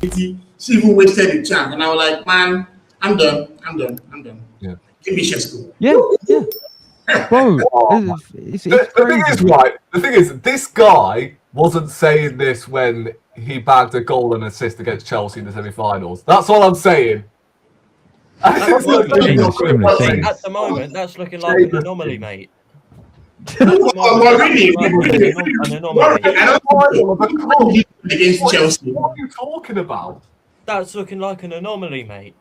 opportunity. She even wasted the chance, and I was like, man, I'm done. Yeah. Give me Shesko. Yeah. Bro, it's The thing crazy. is, right? The thing is, this guy wasn't saying this when he bagged a goal and assist against Chelsea in the semi-finals. That's all I'm saying. At the moment, that's looking like an anomaly, mate. Really? An anomaly. Against Chelsea. What are you talking about? That's looking like an anomaly, mate.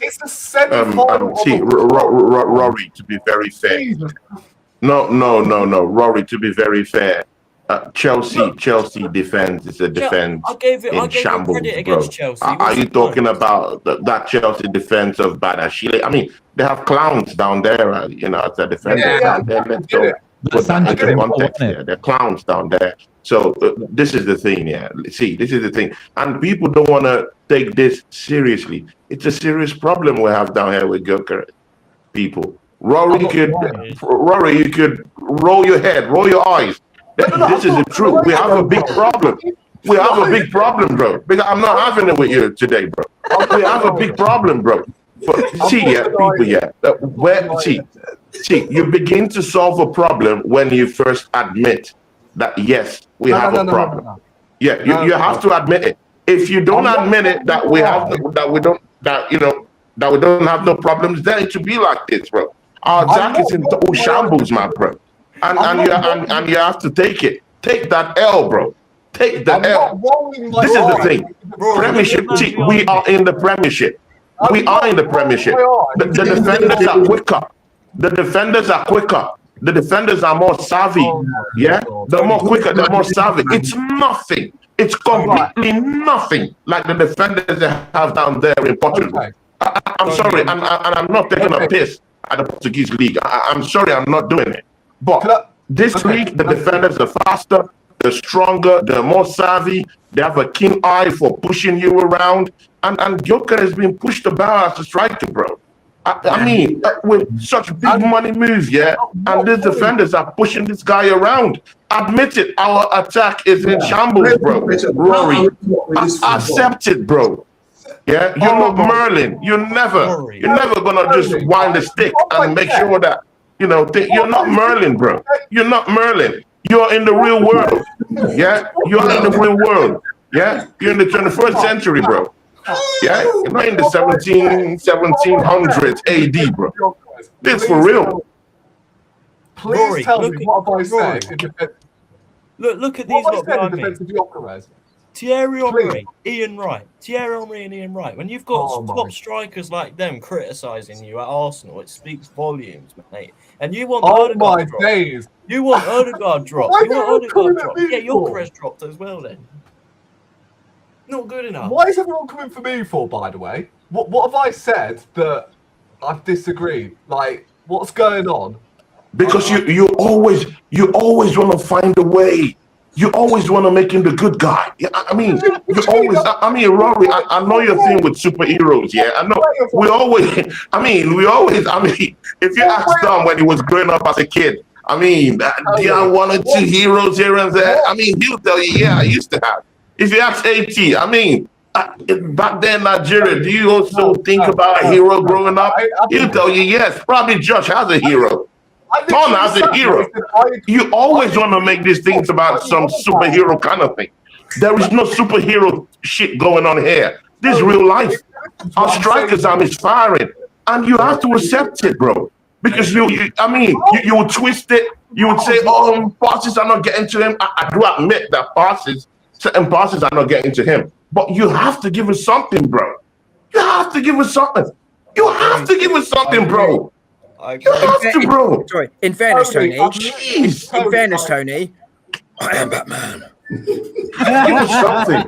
It's the semi-final. Rory, to be very fair. No. Rory, to be very fair. Chelsea defense is a defense in shambles, bro. Are you talking about that Chelsea defense of Badashile? I mean, they have clowns down there, as a defender down there. Let's go put that into context there. They're clowns down there. So this is the thing, See, this is the thing. And people don't want to take this seriously. It's a serious problem we have down here with Gooner people. Rory, you could roll your head, roll your eyes. This is the truth. We have a big problem. We have a big problem, bro. Because I'm not having it with you today, bro. We have a big problem, bro. But see, you begin to solve a problem when you first admit that yes, we have a problem. Yeah, you have to admit it. If you don't admit it that we don't have no problems, then it should be like this, bro. Our attack is in total shambles, my bro. And you have to take it. Take that L, bro. Take the L. This is the thing. Premiership, we are in the Premiership. We are in the Premiership. The defenders are quicker. The defenders are more savvy. Yeah? They're more quicker, they're more savvy. It's nothing. It's completely nothing like the defenders they have down there in Portugal. I'm sorry, and I'm not taking a piss at the Portuguese league. I'm sorry, I'm not doing it. But this league, the defenders are faster, they're stronger, they're more savvy, they have a keen eye for pushing you around. And Gooner has been pushed about as a striker, bro. I mean, with such big money moves, and these defenders are pushing this guy around. Admit it, our attack is in shambles, bro. Rory, accept it, bro. Yeah, you're not Merlin. You're never gonna just wind the stick and make sure that you're not Merlin, bro. You're not Merlin. You're in the real world. Yeah, you're in the real world. Yeah, you're in the 21st century, bro. Yeah, you're not in the 1700s AD, bro. This for real. Please Rory, tell me what have I said. Look at these lot behind me. Thierry Henry, Ian Wright. Thierry Henry and Ian Wright. When you've got top strikers like them criticising you at Arsenal, it speaks volumes, mate. And you want Odegaard drop. Days. You want Odegaard drop. You want Odegaard drop. Yeah, your Chris dropped as well then. Not good enough. Why is everyone coming for me for, by the way? What have I said that I've disagreed? Like, what's going on? Because you always want to find a way. You always want to make him the good guy. I mean, Rory, I know your thing with superheroes. Yeah, I know. We always. If you ask Dom when he was growing up as a kid, do you have one or two heroes here and there? He'll tell you, yeah, I used to have. If you ask AT, back then in Nigeria, do you also think about a hero growing up? He'll tell you, yes, probably Josh has a hero. Tom has a hero. You always want to make these things about some superhero kind of thing. There is no superhero shit going on here. This is real life. Our strikers are misfiring. And you have to accept it, bro. Because you would twist it. You would say, passes are not getting to him. I do admit that certain passes are not getting to him. But you have to give us something, bro. You have to give us something. You have to give us something, bro. You have to, bro. Sorry. In fairness, Tony. I am Batman. Give us something.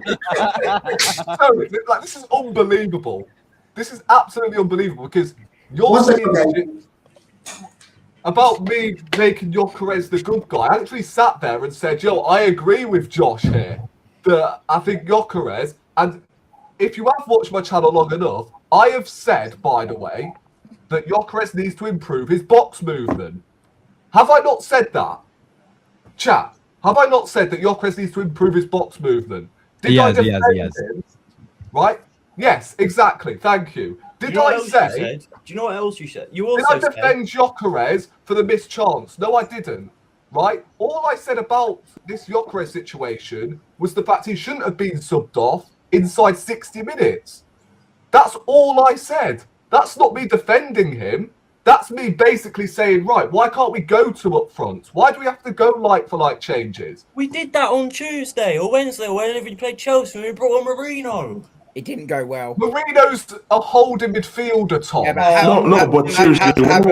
This is unbelievable. This is absolutely unbelievable because you're saying about me making Gyökeres the good guy. I actually sat there and said, I agree with Josh here. That I think Gyökeres, and if you have watched my channel long enough, I have said, by the way, that Gyökeres needs to improve his box movement. Have I not said that? Chat, have I not said that Gyökeres needs to improve his box movement? He has. Him? Right? Yes, exactly. Thank you. Did I say? Do you know what else you said? You also did I defend Gyökeres for the missed chance? No, I didn't. Right? All I said about this Gyökeres situation was the fact he shouldn't have been subbed off inside 60 minutes. That's all I said. That's not me defending him. That's me basically saying, right, why can't we go to up front? Why do we have to go like for like changes? We did that on Tuesday or Wednesday or whenever you played Chelsea and we brought on Marino. It didn't go well. Marino's a holding midfielder, Tom. Yeah, but seriously, when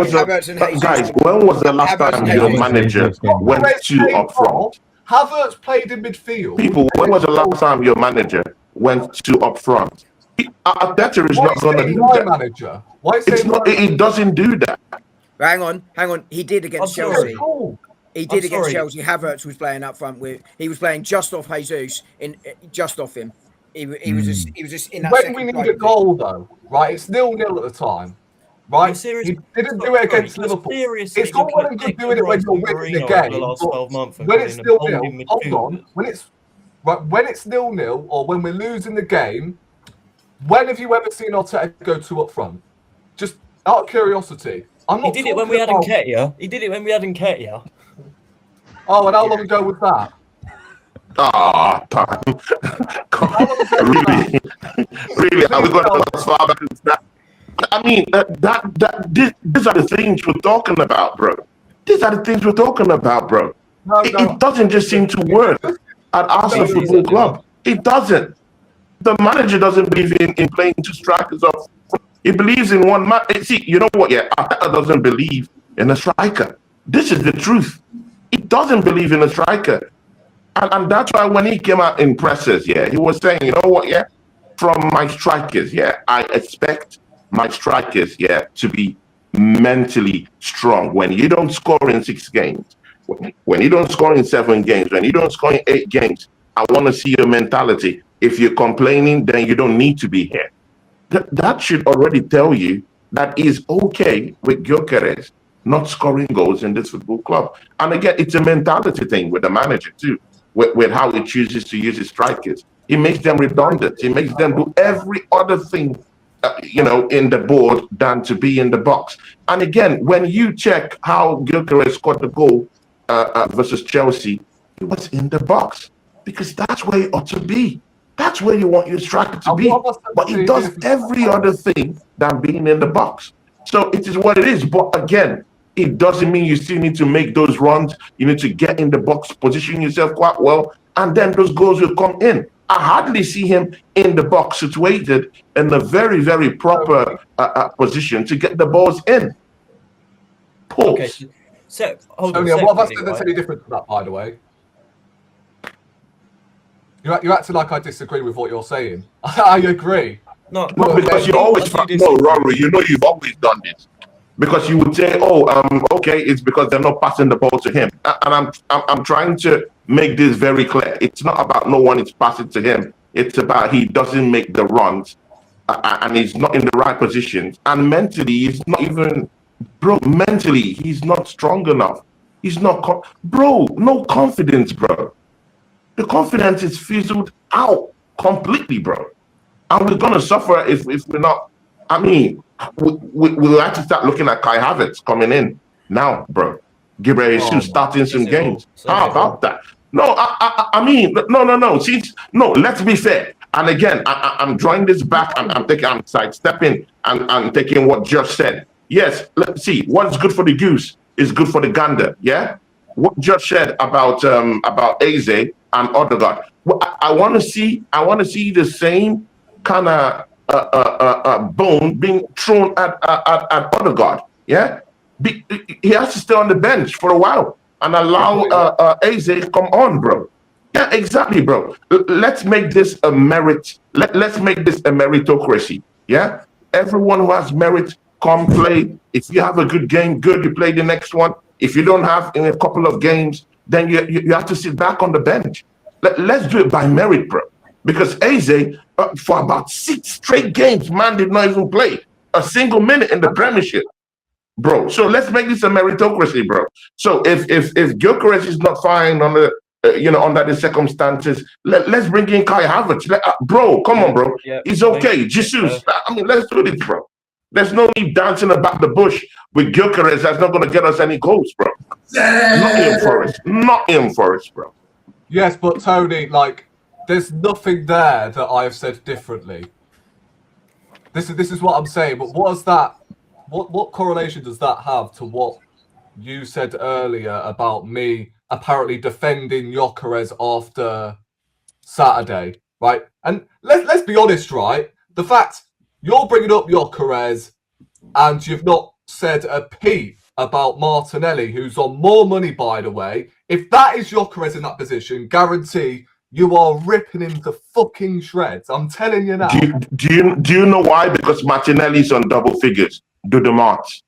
was the last time your manager went to up front? Havertz played in midfield. People, when was the last time your manager went to up front? Arteta is not going to do that. Manager? It doesn't do that. Hang on. He did against Chelsea. He did against Chelsea. Havertz was playing up front he was playing just off Jesus, just off him. He was just in that. When we need a goal, though, right? It's 0-0 at the time, right? He didn't do it against Liverpool. It's all well and good doing it when you're winning the game. When it's 0-0, hold on. When it's 0-0 or when we're losing the game, when have you ever seen Arteta go to up front? Just out of curiosity. He did it when we had Nketiah. Oh, and how long ago was that? Really? Are we going to go as far back as that? I mean, these are the things we're talking about, bro. It doesn't just seem to work at Arsenal Football Club. It doesn't. The manager doesn't believe in playing two strikers off. He believes in one man. See, you know what? Yeah, Arteta doesn't believe in a striker. This is the truth. He doesn't believe in a striker. And that's why when he came out in presses, he was saying, you know what, from my strikers, I expect my strikers, to be mentally strong. When you don't score in 6 games, when you don't score in 7 games, when you don't score in 8 games, I want to see your mentality. If you're complaining, then you don't need to be here. That should already tell you that is okay with Gyökeres not scoring goals in this football club. And again, it's a mentality thing with the manager too. With how he chooses to use his strikers. He makes them redundant. He makes them do every other thing, in the board than to be in the box. And again, when you check how Gyökeres scored the goal versus Chelsea, he was in the box because that's where he ought to be. That's where you want your striker to be. But he does every other thing than being in the box. So it is what it is. But again, it doesn't mean you still need to make those runs. You need to get in the box, position yourself quite well, and then those goals will come in. I hardly see him in the box situated in a very, very proper position to get the balls in. Pause. Okay, so hold on. What have I said that's any different to that, by the way? You're acting like I disagree with what you're saying. I agree. No, because you always Rory, you've always done this. Because you would say, okay, it's because they're not passing the ball to him. And I'm trying to make this very clear. It's not about no one is passing to him. It's about he doesn't make the runs and he's not in the right positions. And mentally, he's not even, mentally, he's not strong enough. He's not, no confidence, bro. The confidence is fizzled out completely, bro. And we're going to suffer if we're not, we'll have to start looking at Kai Havertz coming in now, bro. Gabriel Jesus starting some games. How about that? No, no. Let's be fair. And again, I'm drawing this back. I'm sidestepping and taking what Josh said. Yes, let's see. What's good for the goose is good for the gander. Yeah. What Josh said about Eze and Odegaard. I want to see the same kind of bone being thrown at Odegaard. Yeah, he has to stay on the bench for a while and allow Eze to come on, bro. Yeah, exactly, bro. Let's make this a merit. Let's make this a meritocracy. Yeah, everyone who has merit, come play. If you have a good game, good. You play the next one. If you don't have in a couple of games, then you have to sit back on the bench. Let's do it by merit, bro. Because Eze, for about 6 straight games, man did not even play a single minute in the Premiership, bro. So let's make this a meritocracy, bro. So if Gyökeres is not fine on under the circumstances, let's bring in Kai Havertz. Bro, come on, bro. It's okay. Jesus. I mean, let's do this, bro. There's no need dancing about the bush with Gyökeres. That's not going to get us any goals, bro. Not in for us, bro. Yes, but Tony, there's nothing there that I have said differently. This is what I'm saying. But what is that? What correlation does that have to what you said earlier about me apparently defending Gyökeres after Saturday, right? And let's be honest, right? The fact you're bringing up Gyökeres and you've not said a peep about Martinelli, who's on more money, by the way. If that is Gyökeres in that position, guarantee you are ripping him to fucking shreds. I'm telling you now. Do you know why? Because Martinelli's on double figures. Do the maths.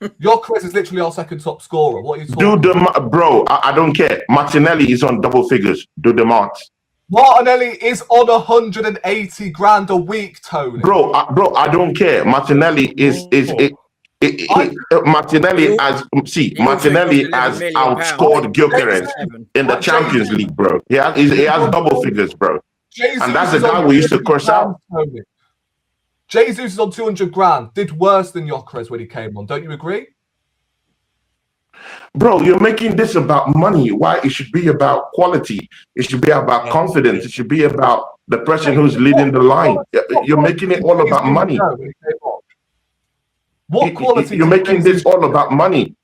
Gyökeres is literally our second top scorer. What are you talking about? Bro, I don't care. Martinelli is on double figures. Do the maths. Martinelli is on 180 grand a week, Tony. Bro, I don't care. Martinelli Martinelli has outscored Gyökeres in the Champions League, bro. He has double figures, bro. And that's the guy we used to curse out. Jesus is on 200 grand. Did worse than Gyökeres when he came on. Don't you agree? Bro, you're making this about money. Why? It should be about quality. It should be about confidence. It should be about the person who's leading the line. You're making it all about money. What quality? You're making this all about money.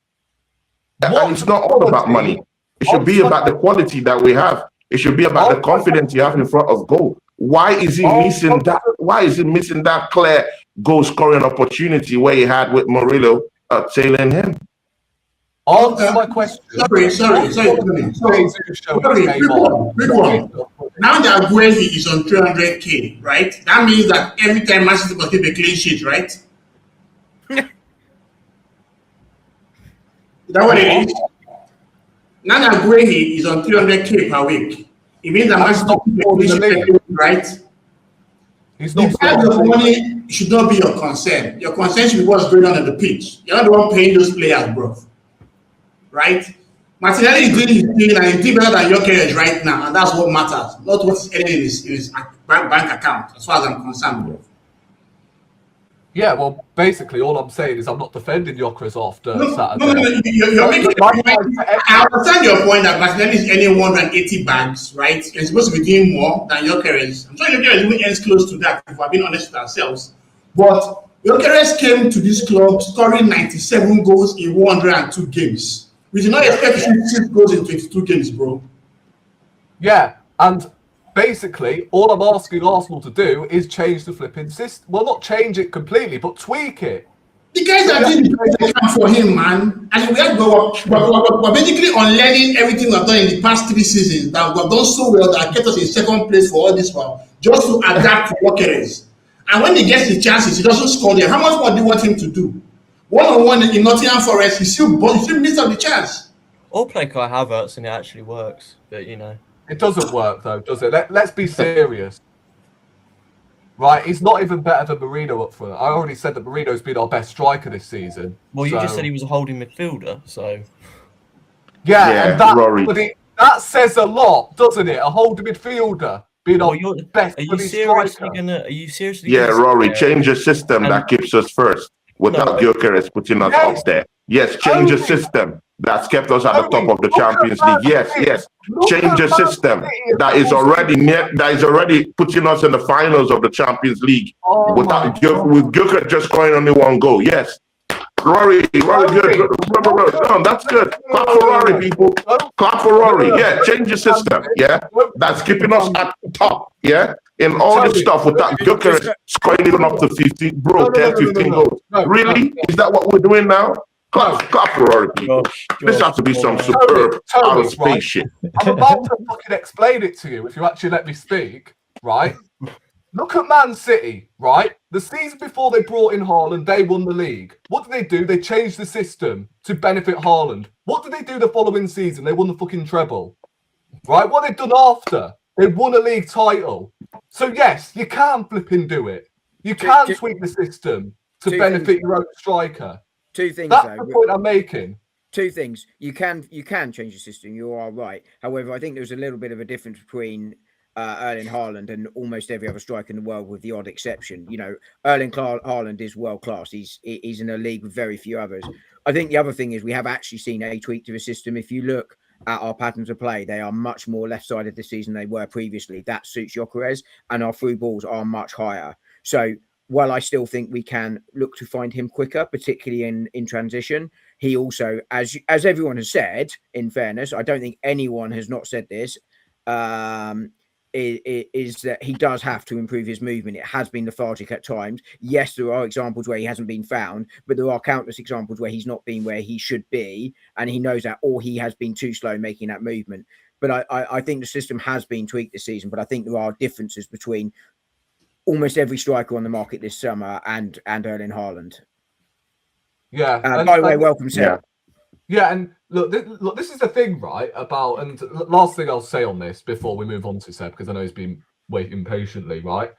And it's not all about money. It should be about the quality that we have. It should be about the confidence you have in front of goal. Why is he missing that? Why is he missing that clear goal scoring opportunity where he had with Murillo tailing him? Answer my question. Sorry. Now that Guehi is on 300k, right? That means that every time Man City must keep a clean sheet, right? Is that what it is? Now that Guehi is on 300k per week, it means that Man City keep a clean sheet, right? The price of money should not be your concern. Your concern should be what's going on the pitch. You're not the one paying those players, bro. Right? Martinelli is doing his thing and he's doing better than Gyökeres right now, and that's what matters, not what is earning in his bank account, as far as I'm concerned, bro. Yeah, well, basically, all I'm saying is I'm not defending Gyökeres after Saturday. No, you're making I understand your point that Martinelli is earning 180 bags, right? He's supposed to be doing more than Gyökeres. I'm sure Gyökeres even earns close to that, if we're being honest with ourselves. But Gyökeres came to this club scoring 97 goals in 102 games. We did not expect to see 6 goals in 22 games, bro. Yeah, and basically, all I'm asking Arsenal to do is change the flipping system. Well, not change it completely, but tweak it. The guys are doing the best they can for him, man. And we're basically unlearning everything we've done in the past 3 seasons that we've done so well that kept us in second place for all this while, just to adapt to Gyökeres. And when he gets the chances, he doesn't score them. How much more do you want him to do? One-on-one in Nottingham Forest, he still missed out the chance. Or play Kai Havertz and it actually works, but you know. It doesn't work though, does it? Let's be serious. Right, he's not even better than Marino up front. I already said that Marino's been our best striker this season. Well, you just said he was a holding midfielder, so... Yeah, and that says a lot, doesn't it? A holding midfielder being our best striker. Are you seriously Yeah, Rory, change your system that keeps us first. Without Gyökeres putting us up there. Yes, change a system that's kept us at the top of the Champions League. Yes. Change a system that is already putting us in the finals of the Champions League with Gyökeres just scoring only 1 goal. Yes. Rory, good. No, that's good. Clap for Rory, people. Clap for Rory. Yeah, change your system. Yeah, that's keeping us at the top. Yeah, in all this stuff without Gyökeres scoring even up to 15, 10, 15 goals. Really? Is that what we're doing now? Clap for Rory, people. This has to be some superb out of space shit. I'm about to fucking explain it to you if you actually let me speak, right? Look at Man City, right? The season before they brought in Haaland, they won the league. What did? They changed the system to benefit Haaland. What did they do the following season? They won the fucking treble. Right? What they've done after? They won a league title. So yes, you can flipping do it. You can tweak the system to benefit your own striker. 2 things. That's the point I'm making. two things. You can change the system. You are right. However, I think there's a little bit of a difference between Erling Haaland and almost every other striker in the world, with the odd exception. You know, Erling Haaland is world class. He's in a league with very few others. I think the other thing is we have actually seen a tweak to the system. If you look at our patterns of play, they are much more left-sided this season than they were previously. That suits Gyökeres, and our through balls are much higher. So while I still think we can look to find him quicker, particularly in transition, he also, as everyone has said, in fairness, I don't think anyone has not said this, is that he does have to improve his movement. It has been lethargic at times. Yes, there are examples where he hasn't been found, but there are countless examples where he's not been where he should be, and he knows that, or he has been too slow making that movement. But I think the system has been tweaked this season, but I think there are differences between almost every striker on the market this summer and Erling Haaland. Yeah. By the way, welcome, Seb. Yeah, and look, this is the thing, right? About, and last thing I'll say on this before we move on to Seb, because I know he's been waiting patiently, right?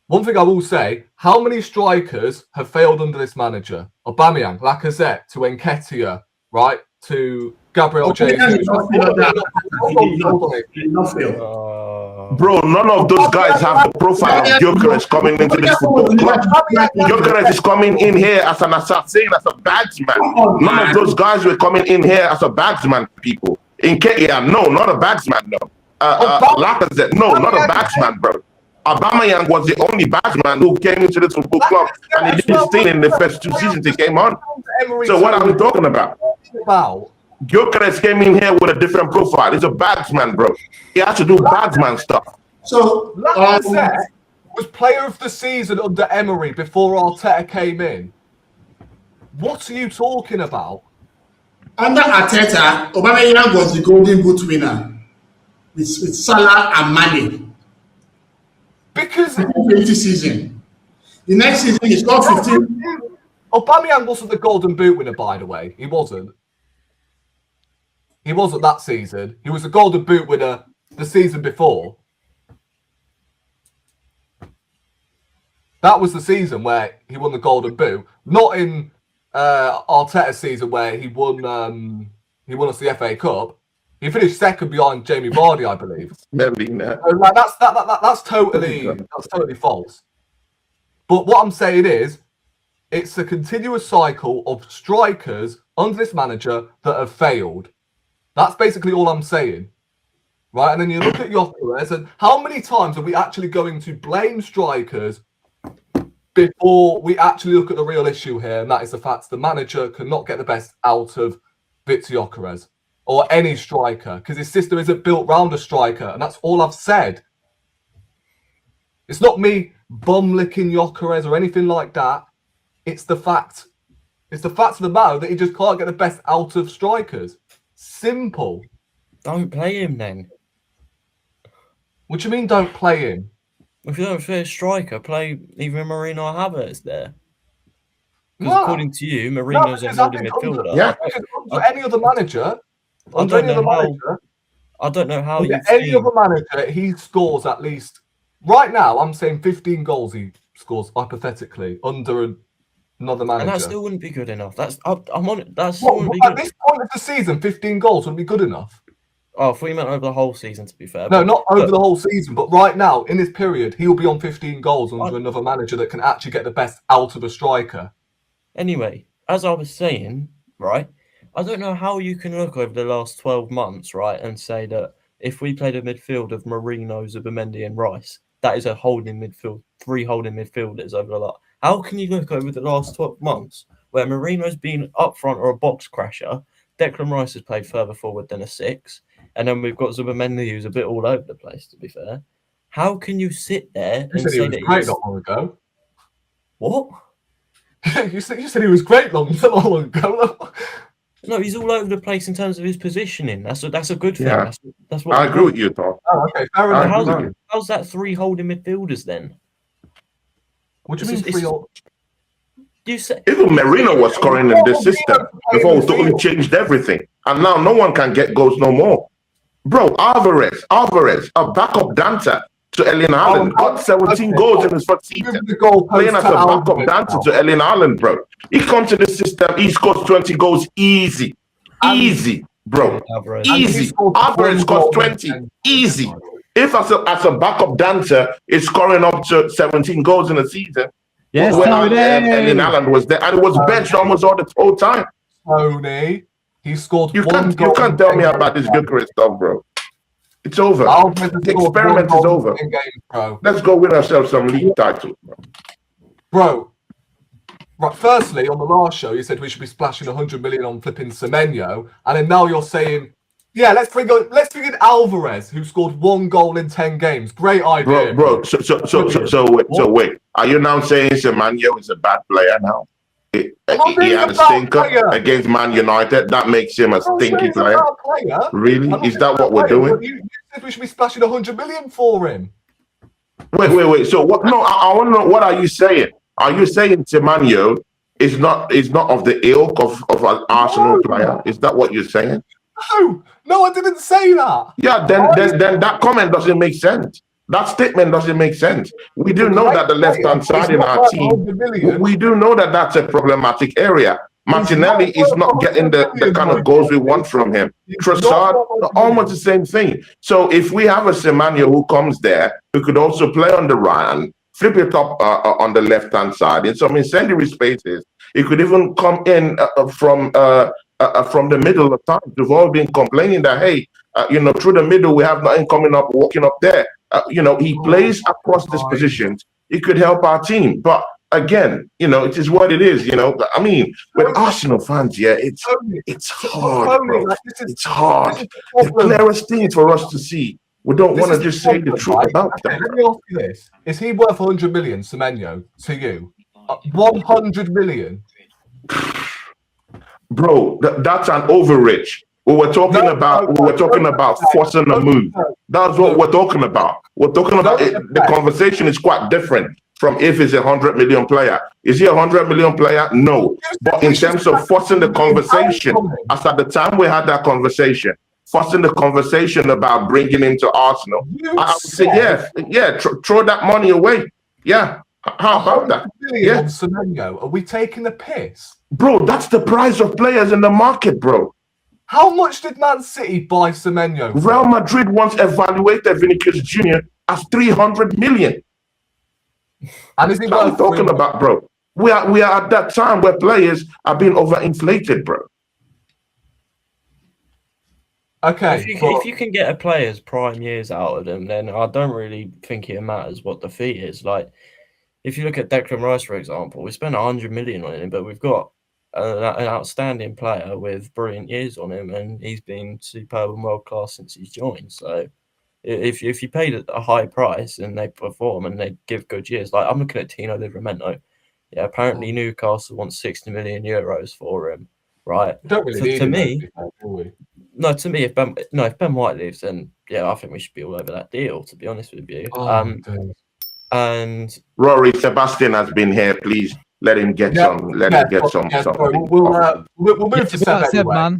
One thing I will say: how many strikers have failed under this manager? Aubameyang, Lacazette, to Nketiah, right? To Gabriel Jesus. Bro, none of those guys have the profile of Gyökeres coming into this football club. Gyökeres is coming in here as an assassin, as a bagsman. None of those guys were coming in here as a bagsman, people. Nketiah, no, not a bagsman, no. Lacazette, no, not a bagsman, bro. Aubameyang was the only batsman who came into this football club, and he didn't stay in the first 2 seasons he came on. So what are we talking about? Gyökeres came in here with a different profile. He's a batsman, bro. He has to do batsman stuff. So Lacazette was player of the season under Emery before Arteta came in. What are you talking about? Under Arteta, Aubameyang was the Golden Boot winner with Salah and Mane. Because the 20 season. The next season he scored 15. Aubameyang wasn't the Golden Boot winner, by the way. He wasn't. He wasn't that season. He was the Golden Boot winner the season before. That was the season where he won the Golden Boot. Not in Arteta's season where he won us the FA Cup. He finished second behind Jamie Vardy, I believe. That's totally false. But what I'm saying is, it's a continuous cycle of strikers under this manager that have failed. That's basically all I'm saying. Right? And then you look at Gyökeres, and how many times are we actually going to blame strikers before we actually look at the real issue here? And that is the fact the manager cannot get the best out of Victor Gyökeres or any striker, because his system isn't built around a striker, and that's all I've said. It's not me bum-licking Gyökeres or anything like that. It's the fact. It's the fact of the matter that he just can't get the best out of strikers. Simple. Don't play him then. What do you mean don't play him? If you don't play a striker, play either Marino or Havertz there. Because according to you, Marino's a holding midfielder. Yeah. Under any other manager, I don't know how any other manager, he scores at least. Right now, I'm saying 15 goals he scores hypothetically under another manager. And that still wouldn't be good enough. That's I'm on it. That's at this point of the season, 15 goals wouldn't be good enough. Oh, I thought you meant over the whole season, to be fair. No, not over the whole season, but right now, in this period, he will be on 15 goals under another manager that can actually get the best out of a striker. Anyway, as I was saying, right, I don't know how you can look over the last 12 months, right, and say that if we played a midfield of Marino, Zubimendi and Rice, that is a holding midfield, 3 holding midfielders over the lot. How can you look over the last 12 months where Marino's been up front or a box crasher, Declan Rice has played further forward than a 6, and then we've got Zubimendi who's a bit all over the place, to be fair. How can you sit there and say that great not long ago? What? you said he was great not long ago. No, he's all over the place in terms of his positioning. That's a good thing. Yeah. That's what I agree with you, Tom. Oh, okay, fair enough. How's that 3 holding midfielders then? What do you mean 3 holding? You said even Marino was scoring in this system before we changed everything, and now no one can get goals no more. Bro, Alvarez, a backup dancer to Erling Haaland, got 17 goals in his first season, playing as a backup dancer to Erling Haaland, bro. He comes to the system, he scores 20 goals easy. Easy, bro. Easy. Alvarez cost 20. Easy. If as a backup dancer is scoring up to 17 goals in a season, yes, when Erling Haaland was there, and it was benched almost all the whole time. Tony, he scored you one can't, goal. You can't tell me about this Bucharest stuff, bro. It's over. The experiment is over. Games, let's go win ourselves some league titles, bro. Right, firstly, on the last show, you said we should be splashing 100 million on flipping Semenyo, and then now you're saying, yeah, let's bring in Alvarez, who scored 1 goal in 10 games. Great idea, bro. So wait. Are you now saying Semenyo is a bad player now? He had a stinker against Man United. That makes him a stinky player. Really? Is that what we're doing? You said we should be splashing 100 million for him. Wait. So what? No, I want to know. What are you saying? Are you saying Semenyo is not of the ilk of an Arsenal player? Is that what you're saying? No, I didn't say that. Yeah, then that comment doesn't make sense. That statement doesn't make sense. We do know that the left-hand side in our team, we do know that that's a problematic area. Martinelli is not getting the kind of goals we want from him. Trossard, almost the same thing. So if we have a Semenyo who comes there, who could also play on the right and flip it up on the left-hand side in some incendiary spaces, he could even come in from the middle of time. We've all been complaining that, hey, through the middle, we have nothing coming up, walking up there. He plays across these positions. He could help our team. But again, it is what it is. I mean, with Arsenal fans, yeah, it's hard, bro. It's hard. The clearest thing for us to see. We don't want to just say the truth about that. Let me ask you this. Is he worth 100 million, Semenyo, to you? 100 million? Bro, that's an overreach. We were talking about forcing a move. That's what we're talking about. We're talking about it. The conversation is quite different from if he's a 100 million player. Is he a 100 million player? No. But in terms of forcing the conversation, as at the time we had that conversation, forcing the conversation about bringing him to Arsenal, I would say, throw that money away. Yeah. How about that? Yeah. Semenyo, are we taking the piss? Bro, that's the price of players in the market, bro. How much did Man City buy Semenyo? Real Madrid once evaluated Vinicius Jr. as 300 million. And is he what I'm talking about, bro? We are at that time where players are being overinflated, bro. Okay. If you can get a player's prime years out of them, then I don't really think it matters what the fee is. Like, if you look at Declan Rice, for example, we spent 100 million on him, but we've got an outstanding player with brilliant years on him, and he's been superb and world class since he's joined. So, if you paid a high price and they perform and they give good years, like I'm looking at Tino Livramento. Yeah, apparently Newcastle wants 60 million euros for him, right? Don't really to me, if Ben White leaves, then yeah, I think we should be all over that deal. To be honest with you, and Rory, Sebastian has been here. Please let him get some. Let him get some. We'll move to Seb anyway.